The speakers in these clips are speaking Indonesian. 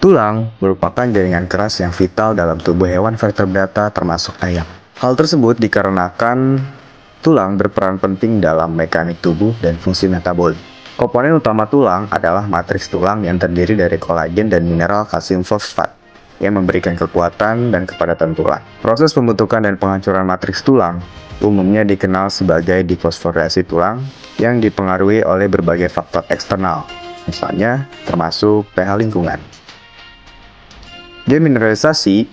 Tulang merupakan jaringan keras yang vital dalam tubuh hewan vertebrata termasuk ayam. Hal tersebut dikarenakan tulang berperan penting dalam mekanik tubuh dan fungsi metabolik. Komponen utama tulang adalah matriks tulang yang terdiri dari kolagen dan mineral kalsium fosfat yang memberikan kekuatan dan kepadatan tulang. Proses pembentukan dan penghancuran matriks tulang umumnya dikenal sebagai difosforilasi tulang yang dipengaruhi oleh berbagai faktor eksternal, misalnya termasuk pH lingkungan. Demineralisasi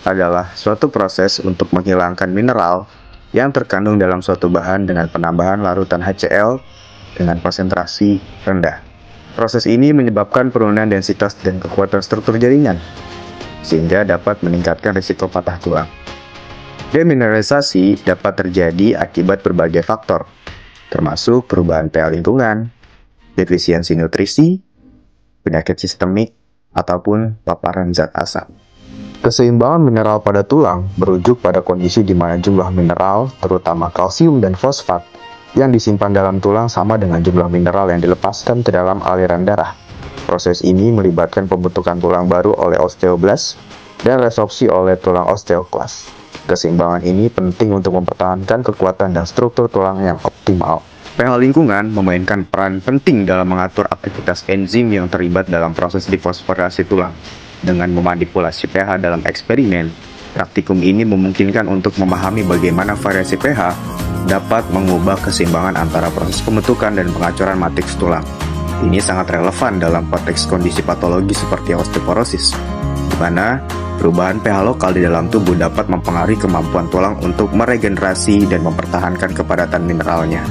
adalah suatu proses untuk menghilangkan mineral yang terkandung dalam suatu bahan dengan penambahan larutan HCl dengan konsentrasi rendah. Proses ini menyebabkan penurunan densitas dan kekuatan struktur jaringan, sehingga dapat meningkatkan risiko patah tulang. Demineralisasi dapat terjadi akibat berbagai faktor, termasuk perubahan pH lingkungan, defisiensi nutrisi, penyakit sistemik, ataupun paparan zat asam. Keseimbangan mineral pada tulang merujuk pada kondisi di mana jumlah mineral, terutama kalsium dan fosfat, yang disimpan dalam tulang sama dengan jumlah mineral yang dilepaskan ke dalam aliran darah. Proses ini melibatkan pembentukan tulang baru oleh osteoblast dan resorpsi oleh tulang osteoklas. Keseimbangan ini penting untuk mempertahankan kekuatan dan struktur tulang yang optimal. pH lingkungan memainkan peran penting dalam mengatur aktivitas enzim yang terlibat dalam proses difosforilasi tulang. Dengan memanipulasi pH dalam eksperimen, praktikum ini memungkinkan untuk memahami bagaimana variasi pH dapat mengubah keseimbangan antara proses pembentukan dan penghancuran matriks tulang. Ini sangat relevan dalam konteks kondisi patologi seperti osteoporosis, di mana perubahan pH lokal di dalam tubuh dapat mempengaruhi kemampuan tulang untuk meregenerasi dan mempertahankan kepadatan mineralnya.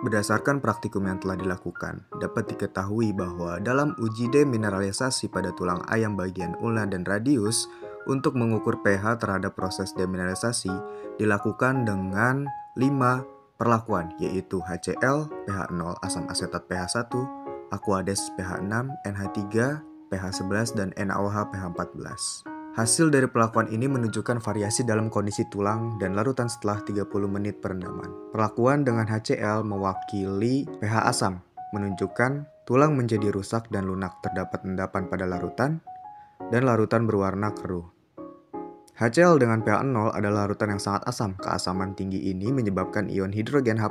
Berdasarkan praktikum yang telah dilakukan, dapat diketahui bahwa dalam uji demineralisasi pada tulang ayam bagian ulna dan radius, untuk mengukur pH terhadap proses demineralisasi dilakukan dengan 5 perlakuan, yaitu HCl, pH 0, asam asetat pH 1, Aquades pH 6, NH3, pH 11, dan NaOH pH 14. Hasil dari perlakuan ini menunjukkan variasi dalam kondisi tulang dan larutan setelah 30 menit perendaman. Perlakuan dengan HCl mewakili pH asam, menunjukkan tulang menjadi rusak dan lunak, terdapat endapan pada larutan, dan larutan berwarna keruh. HCl dengan pH 0 adalah larutan yang sangat asam. Keasaman tinggi ini menyebabkan ion hidrogen H+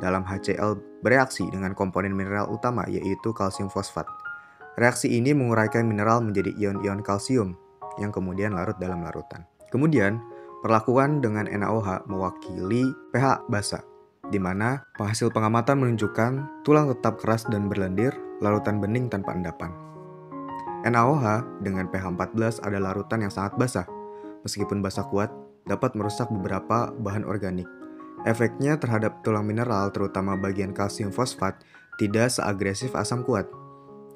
dalam HCl bereaksi dengan komponen mineral utama, yaitu kalsium fosfat. Reaksi ini menguraikan mineral menjadi ion-ion kalsium, yang kemudian larut dalam larutan. Kemudian, perlakuan dengan NaOH mewakili pH basa, di mana hasil pengamatan menunjukkan tulang tetap keras dan berlendir, larutan bening tanpa endapan. NaOH dengan pH 14 adalah larutan yang sangat basah. Meskipun basah kuat, dapat merusak beberapa bahan organik. Efeknya terhadap tulang mineral, terutama bagian kalsium fosfat, tidak seagresif asam kuat.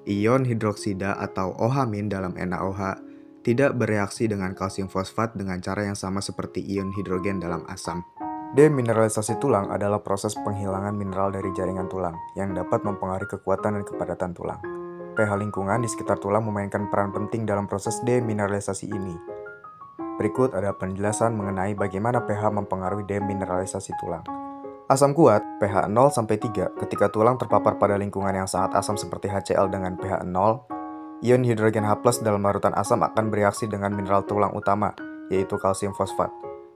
Ion hidroksida atau OH- dalam NaOH tidak bereaksi dengan kalsium fosfat dengan cara yang sama seperti ion hidrogen dalam asam. Demineralisasi tulang adalah proses penghilangan mineral dari jaringan tulang yang dapat mempengaruhi kekuatan dan kepadatan tulang. pH lingkungan di sekitar tulang memainkan peran penting dalam proses demineralisasi ini. Berikut ada penjelasan mengenai bagaimana pH mempengaruhi demineralisasi tulang. Asam kuat pH 0-3 ketika tulang terpapar pada lingkungan yang sangat asam seperti HCl dengan pH 0, ion hidrogen H+ dalam larutan asam akan bereaksi dengan mineral tulang utama, yaitu kalsium fosfat.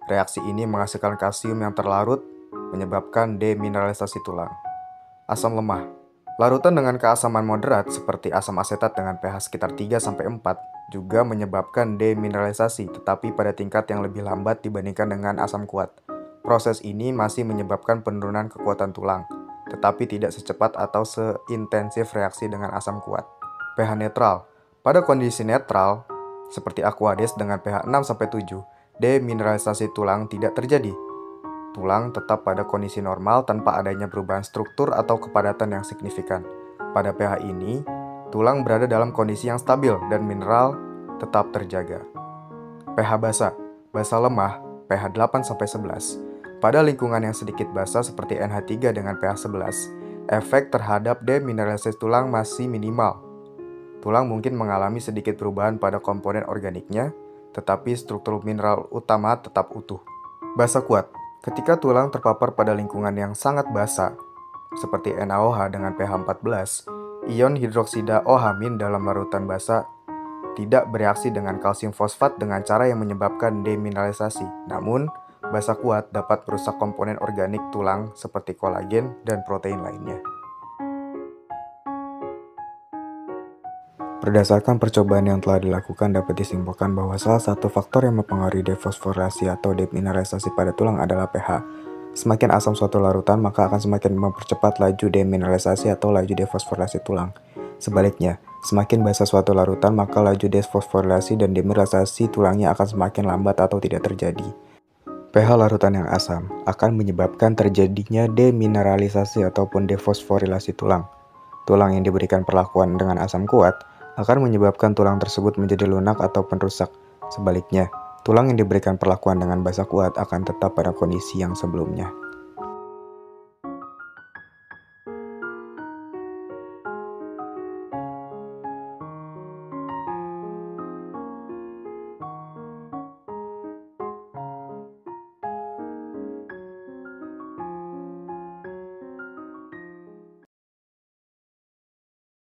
Reaksi ini menghasilkan kalsium yang terlarut, menyebabkan demineralisasi tulang. Asam lemah. Larutan dengan keasaman moderat seperti asam asetat dengan pH sekitar 3-4 juga menyebabkan demineralisasi, tetapi pada tingkat yang lebih lambat dibandingkan dengan asam kuat. Proses ini masih menyebabkan penurunan kekuatan tulang, tetapi tidak secepat atau seintensif reaksi dengan asam kuat. pH netral. Pada kondisi netral, seperti Aquades dengan pH 6-7, demineralisasi tulang tidak terjadi. Tulang tetap pada kondisi normal tanpa adanya perubahan struktur atau kepadatan yang signifikan. Pada pH ini, tulang berada dalam kondisi yang stabil dan mineral tetap terjaga. pH basa. Basa lemah, pH 8-11. Pada lingkungan yang sedikit basa seperti NH3 dengan pH 11, efek terhadap demineralisasi tulang masih minimal. Tulang mungkin mengalami sedikit perubahan pada komponen organiknya, tetapi struktur mineral utama tetap utuh. Basa kuat. Ketika tulang terpapar pada lingkungan yang sangat basa, seperti NaOH dengan pH 14, ion hidroksida OH- dalam larutan basa tidak bereaksi dengan kalsium fosfat dengan cara yang menyebabkan demineralisasi. Namun, basa kuat dapat merusak komponen organik tulang seperti kolagen dan protein lainnya. Berdasarkan percobaan yang telah dilakukan, dapat disimpulkan bahwa salah satu faktor yang mempengaruhi defosforilasi atau demineralisasi pada tulang adalah pH. Semakin asam suatu larutan, maka akan semakin mempercepat laju demineralisasi atau laju defosforilasi tulang. Sebaliknya, semakin basa suatu larutan, maka laju defosforilasi dan demineralisasi tulangnya akan semakin lambat atau tidak terjadi. pH larutan yang asam akan menyebabkan terjadinya demineralisasi ataupun defosforilasi tulang. Tulang yang diberikan perlakuan dengan asam kuat akan menyebabkan tulang tersebut menjadi lunak ataupun rusak. Sebaliknya, tulang yang diberikan perlakuan dengan basa kuat akan tetap pada kondisi yang sebelumnya.